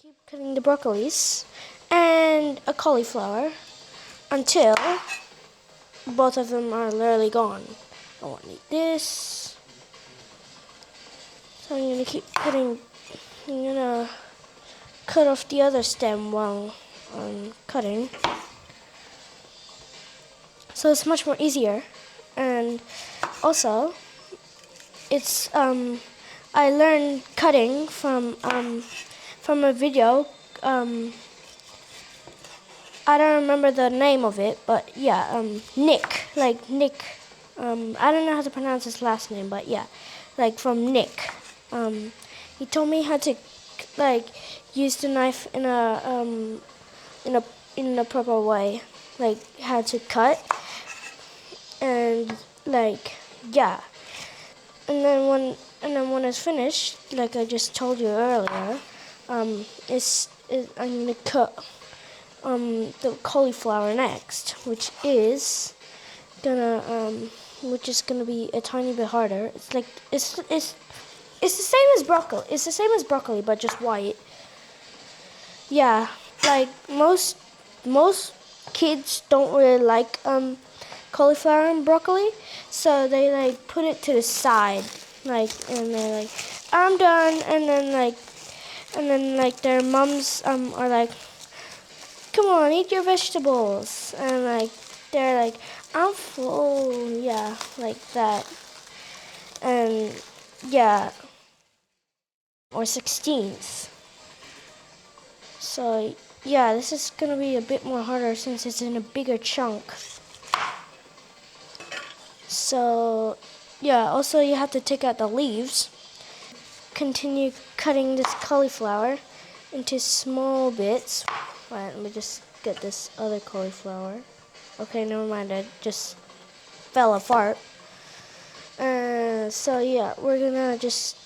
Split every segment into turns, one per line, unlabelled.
keep cutting the broccolis and a cauliflower until both of them are literally gone. I won't need this. So I'm gonna keep cutting. I'm gonna cut off the other stem while I'm cutting. So it's much more easier. And also, it's I learned cutting from a video. I don't remember the name of it, but yeah, Nick, like Nick. I don't know how to pronounce his last name, but yeah, like from Nick. He told me how to like use the knife in a proper way, like how to cut, and like yeah. And then when it's finished, like I just told you earlier, I'm gonna cut the cauliflower next, which is gonna be a tiny bit harder. It's like it's the same as broccoli. It's the same as broccoli, but just white. Yeah, like most kids don't really like cauliflower and broccoli, so they like put it to the side, like, and they're like, I'm done, and then like their moms are like, come on, eat your vegetables, and like they're like, I'm full, yeah, like that, and yeah, or 16th. So yeah, this is gonna be a bit more harder since it's in a bigger chunk. So yeah, also you have to take out the leaves. Continue cutting this cauliflower into small bits. Right, let me just get this other cauliflower. Okay, never mind, it just fell apart. So yeah, we're just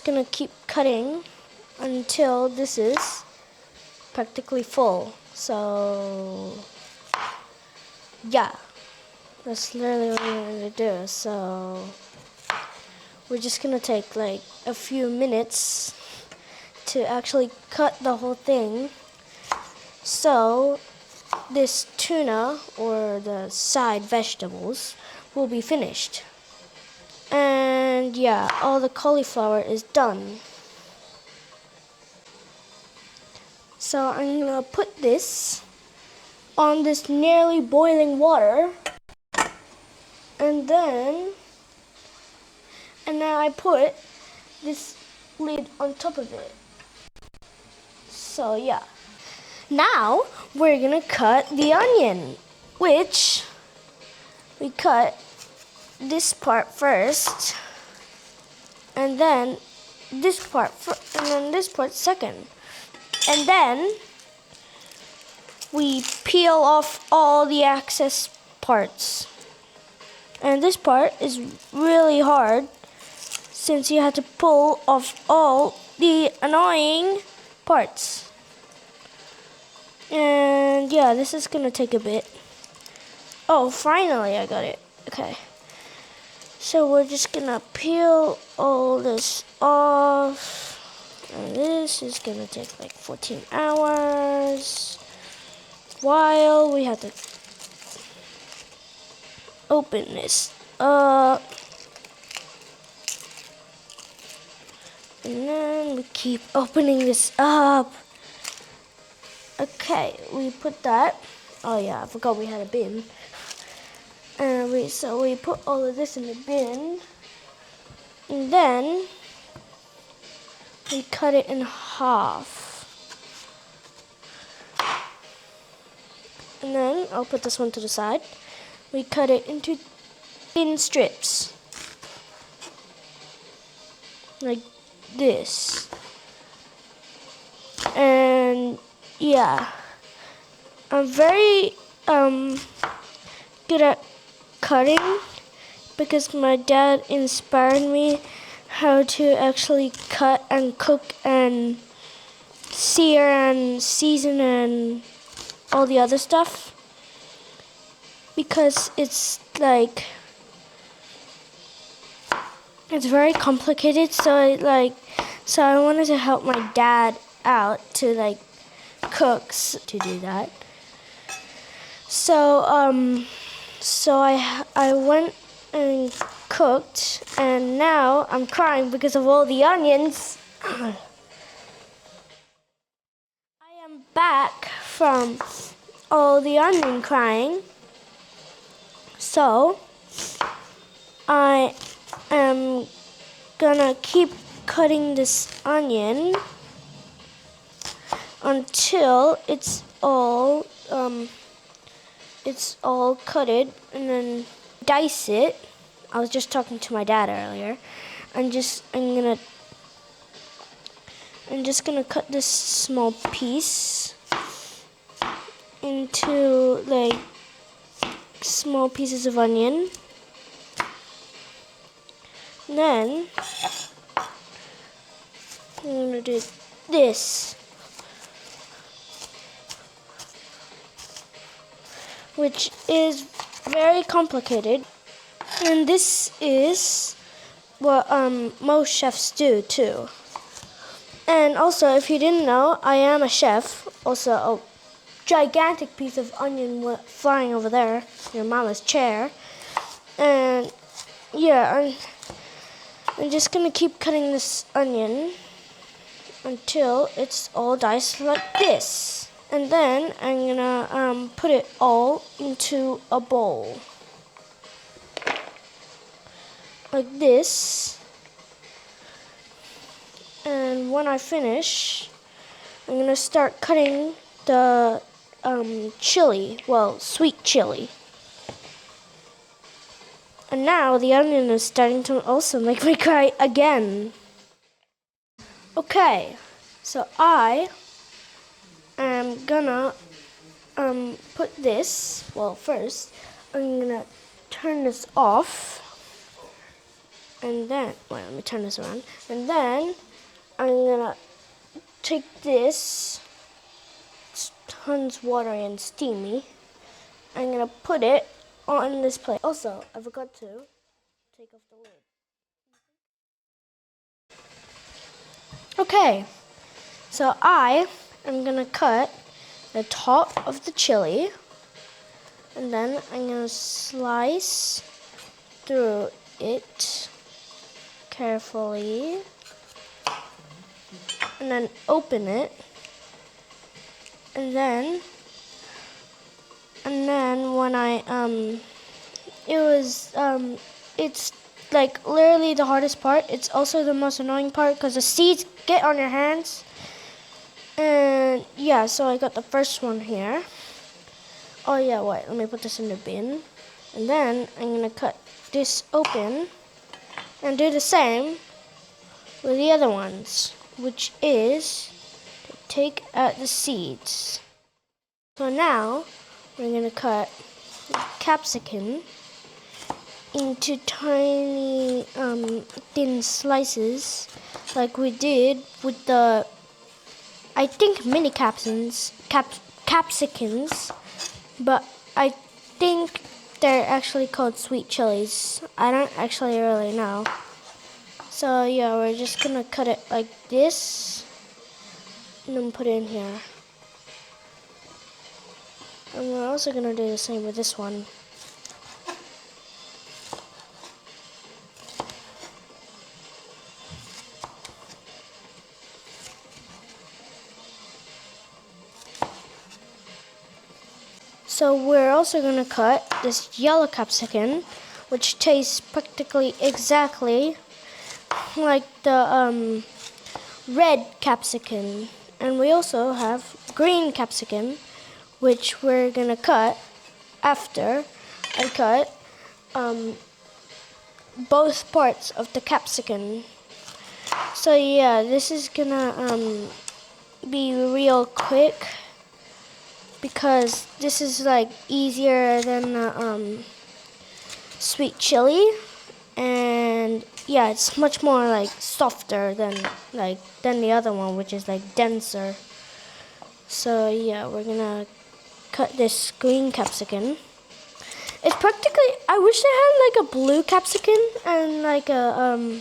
gonna keep cutting until this is practically full. So yeah, that's literally what we're gonna do. So we're just gonna take like a few minutes to actually cut the whole thing. So this tuna, or the side vegetables, will be finished. And yeah, all the cauliflower is done. So I'm gonna put this on this nearly boiling water, and then I put this lid on top of it. So yeah. Now we're gonna cut the onion, which we cut this part first, and then this part second, and then we peel off all the excess parts. And this part is really hard since you have to pull off all the annoying parts. And yeah, this is gonna take a bit. Oh, finally I got it. Okay. So we're just gonna peel all this off. And this is gonna take like 14 hours. While we have to open this up. And then we keep opening this up. Okay, we put that. Oh yeah, I forgot we had a bin. And we put all of this in the bin. And then we cut it in half. And then I'll put this one to the side. We cut it into thin strips. Like this. And yeah, I'm very good at cutting because my dad inspired me how to actually cut and cook and sear and season and all the other stuff, because it's very complicated. So So I wanted to help my dad out to like cook to do that. So I went and cooked, and now I'm crying because of all the onions. I am back from all the onion crying. So I am gonna keep cutting this onion until it's all cutted, and then dice it. I was just talking to my dad earlier. I'm just gonna cut this small piece into like small pieces of onion. And then I'm gonna do this, which is very complicated. And this is what most chefs do too. And also, if you didn't know, I am a chef. Also, a gigantic piece of onion flying over there, your mama's chair. And yeah, I'm just gonna keep cutting this onion until it's all diced like this. And then I'm gonna put it all into a bowl. Like this. And when I finish, I'm gonna start cutting the chili, well, sweet chili. And now the onion is starting to also make me cry again. Okay, so I am gonna put this, well, first I'm gonna turn this off. And then, wait, let me turn this around. And then I'm gonna take this, it's tons watery and steamy. I'm gonna put it on this plate. Also, I forgot to take off the lid. Okay, so I am gonna cut the top of the chili, and then I'm gonna slice through it carefully, and then open it, and then when I it's like literally the hardest part. It's also the most annoying part because the seeds get on your hands. And yeah, so I got the first one here. Oh yeah, wait, let me put this in the bin. And then I'm gonna cut this open and do the same with the other ones, which is to take out the seeds. So now we're gonna cut capsicum into tiny thin slices like we did with the, I think, mini capsicums, but I think they're actually called sweet chilies. I don't actually really know. So yeah, we're just gonna cut it like this and then put it in here. And we're also gonna do the same with this one. So we're also going to cut this yellow capsicum, which tastes practically exactly like the red capsicum. And we also have green capsicum, which we're going to cut after I cut both parts of the capsicum. So yeah, this is going to be real quick, because this is like easier than the sweet chili, and yeah, it's much more like softer than the other one, which is like denser. So yeah, we're gonna cut this green capsicum. It's practically, I wish they had like a blue capsicum and like a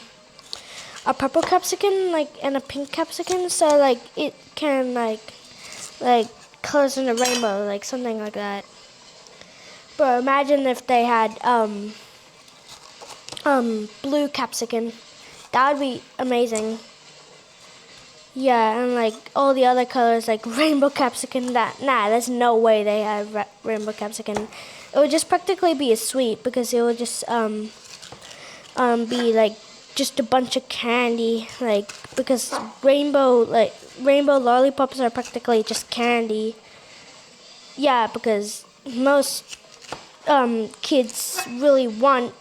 a purple capsicum and a pink capsicum, so like it can like colors in the rainbow, like something like that. But imagine if they had blue capsicum. That would be amazing. Yeah, and like all the other colors, like rainbow capsicum. There's no way they have rainbow capsicum. It would just practically be a sweet because it would just be like just a bunch of candy, like because rainbow lollipops are practically just candy. Yeah, because most kids really want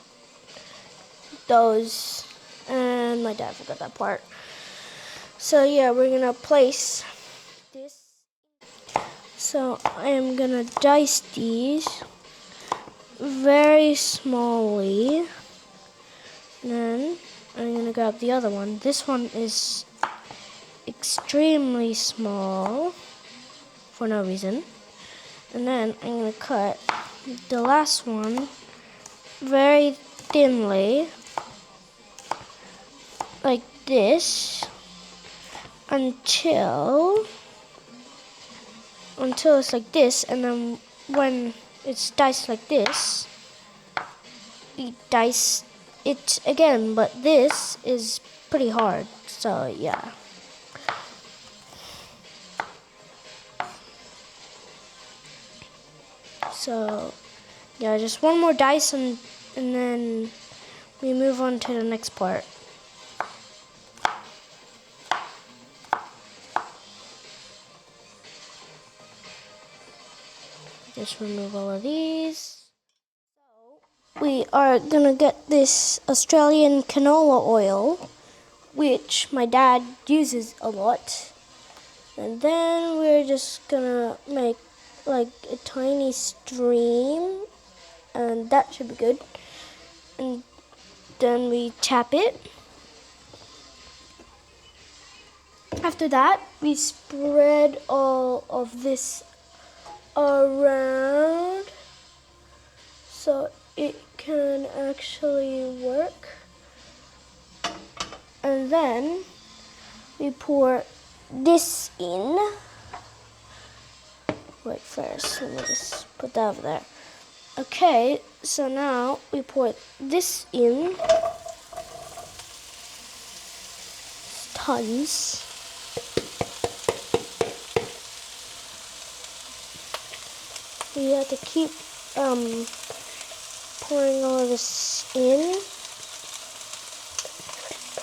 those, and my dad forgot that part. So yeah, we're gonna place this. So I am gonna dice these very smallly. Then I'm gonna grab the other one. This one is extremely small for no reason. And then I'm gonna cut the last one very thinly, like this, until it's like this, and then when it's diced like this, we dice it again, but this is pretty hard, so yeah. So yeah, just one more dice and then we move on to the next part. Just remove all of these. We are gonna get this Australian canola oil, which my dad uses a lot. And then we're just gonna make like a tiny stream, and that should be good. And then we tap it. After that, we spread all of this around so it can actually work. And then we pour this in. Wait, first, let me just put that over there. Okay, so now we pour this in. Tons. We have to keep pouring all of this in.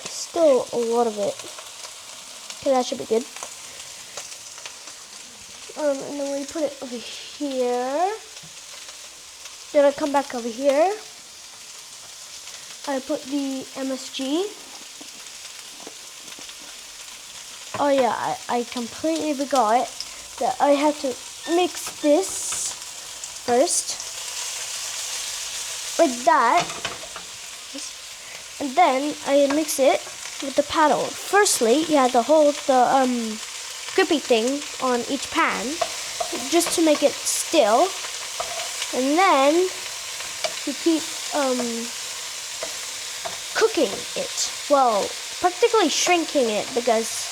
Still a lot of it. Okay, that should be good. And then we put it over here. Then I come back over here. I put the MSG. Oh yeah, I completely forgot that I have to mix this first. Like that. And then I mix it with the paddle. Firstly, you have to hold the grippy thing on each pan just to make it still. And then you keep cooking it. Well, practically shrinking it because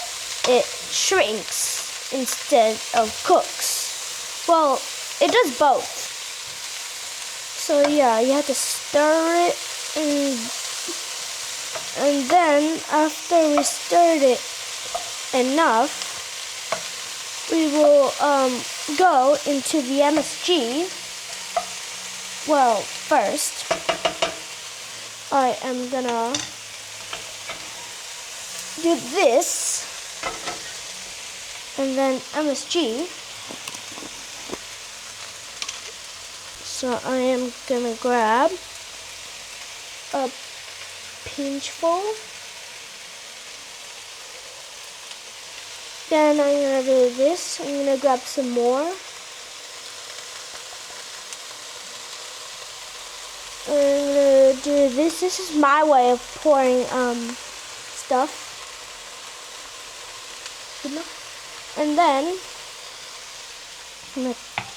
it shrinks instead of cooks. Well, it does both. So yeah, you have to stir it, and then after we stirred it enough, we will go into the MSG. Well, first, I am gonna do this, and then MSG. So I am gonna grab a pinchful. Then I'm gonna do this. I'm gonna grab some more. I'm gonna do this. This is my way of pouring stuff. And then I'm gonna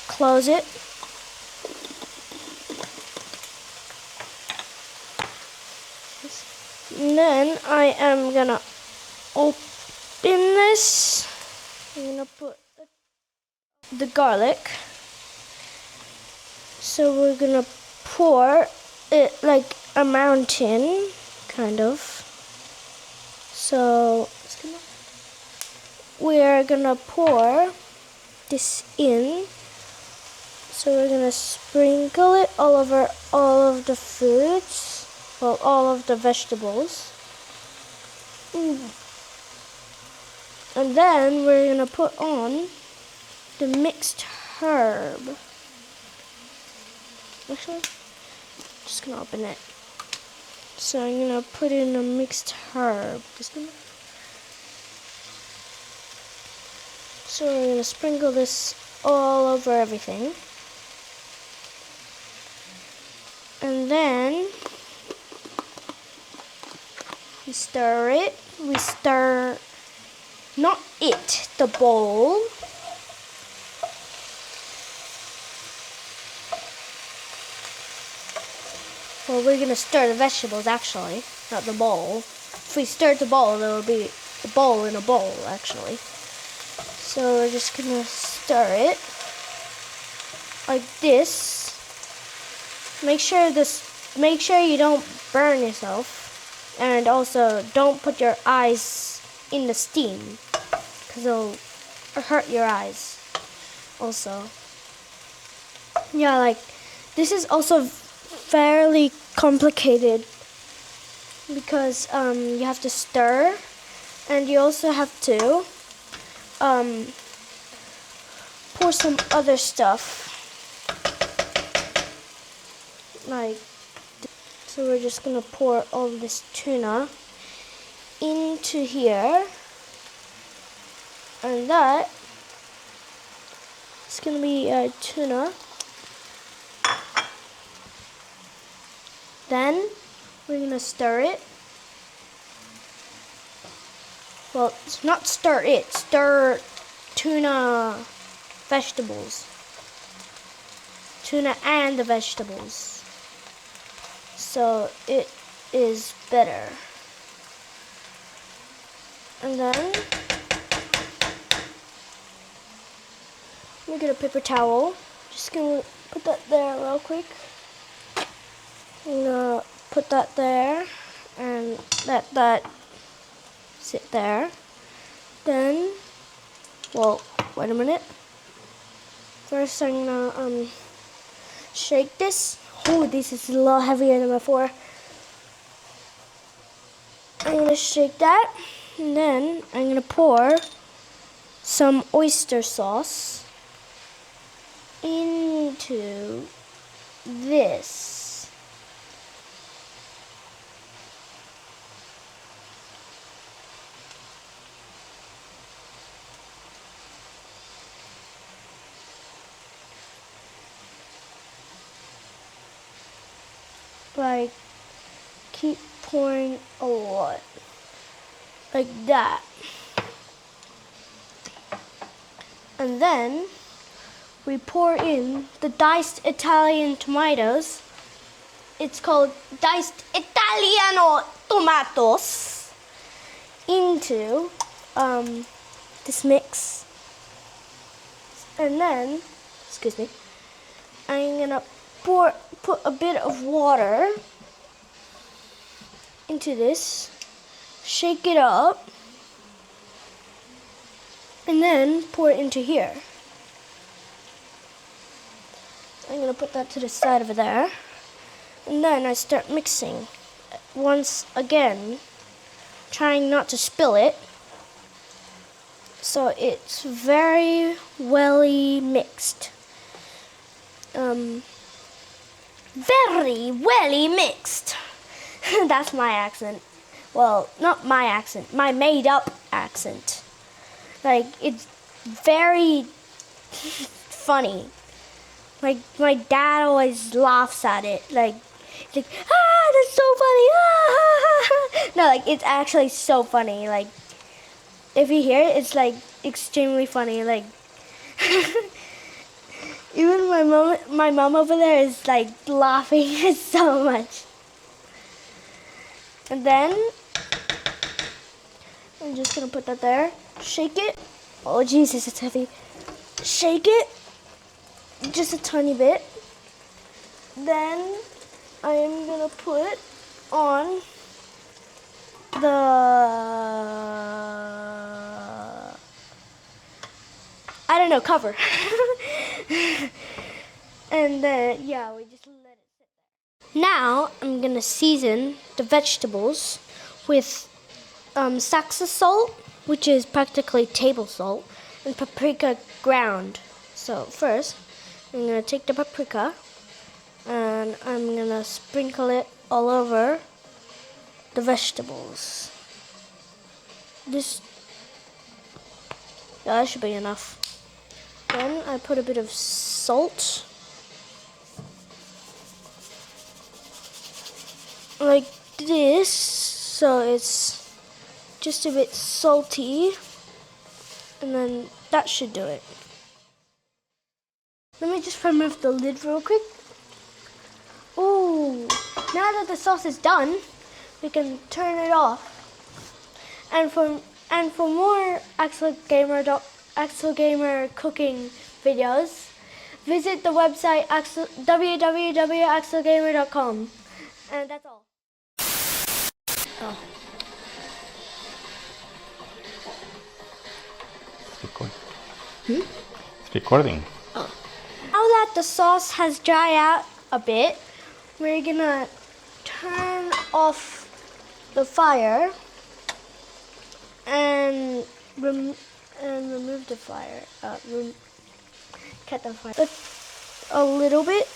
close it. And then I am gonna open this. I'm gonna put the garlic. So we're gonna pour it like a mountain, kind of. So we're gonna pour this in. So we're gonna sprinkle it all over all of the foods, well, all of the vegetables. And then we're gonna put on the mixed herb. Actually, just gonna open it. So I'm gonna put in a mixed herb. So we're gonna sprinkle this all over everything. And then we stir it. We stir, not it, the bowl. Well, we're gonna stir the vegetables actually, not the bowl. If we stir the bowl, there will be a bowl in a bowl actually. So we're just gonna stir it like this. Make sure you don't burn yourself, and also don't put your eyes in the steam, because it'll hurt your eyes. Also, yeah, like this is also fairly complicated because you have to stir, and you also have to pour some other stuff. Like, so we're just gonna pour all this tuna into here, and that is gonna be tuna. Then we're gonna stir it. Well, it's not stir it, stir tuna vegetables. Tuna and the vegetables. So it is better. And then we get a paper towel. Just gonna put that there real quick. I'm gonna put that there and let that sit there. Then, well, wait a minute. First I'm gonna shake this. Oh, this is a lot heavier than before. I'm gonna shake that, and then I'm gonna pour some oyster sauce into this. Like, keep pouring a lot, like that. And then we pour in the diced Italian tomatoes. It's called diced Italiano tomatoes into this mix. And then, excuse me, I'm gonna put a bit of water into this, shake it up, and then pour it into here. I'm gonna put that to the side over there, and then I start mixing once again, trying not to spill it, so it's very welly mixed. Very welly mixed. That's my accent. Well, not my accent, my made up accent. Like, it's very funny. Like, my dad always laughs at it. Like, that's so funny. No, like, it's actually so funny. Like, if you hear it, it's like extremely funny. Like, even my mom over there is like laughing so much. And then I'm just gonna put that there. Shake it. Oh Jesus, it's heavy. Shake it just a tiny bit. Then I am gonna put on I don't know, cover. And then, yeah, we just let it sit there. Now, I'm gonna season the vegetables with Saxa salt, which is practically table salt, and paprika ground. So first, I'm gonna take the paprika, and I'm gonna sprinkle it all over the vegetables. That should be enough. Then I put a bit of salt, like this, so it's just a bit salty, and then that should do it. Let me just remove the lid real quick. Ooh, now that the sauce is done, we can turn it off. And for more Axel Gamer cooking videos, visit the website www.axelgamer.com. And that's all. Oh.
It's recording.
Oh. Now that the sauce has dried out a bit, we're gonna turn off the fire and remove the fire. Cut the fire a little bit.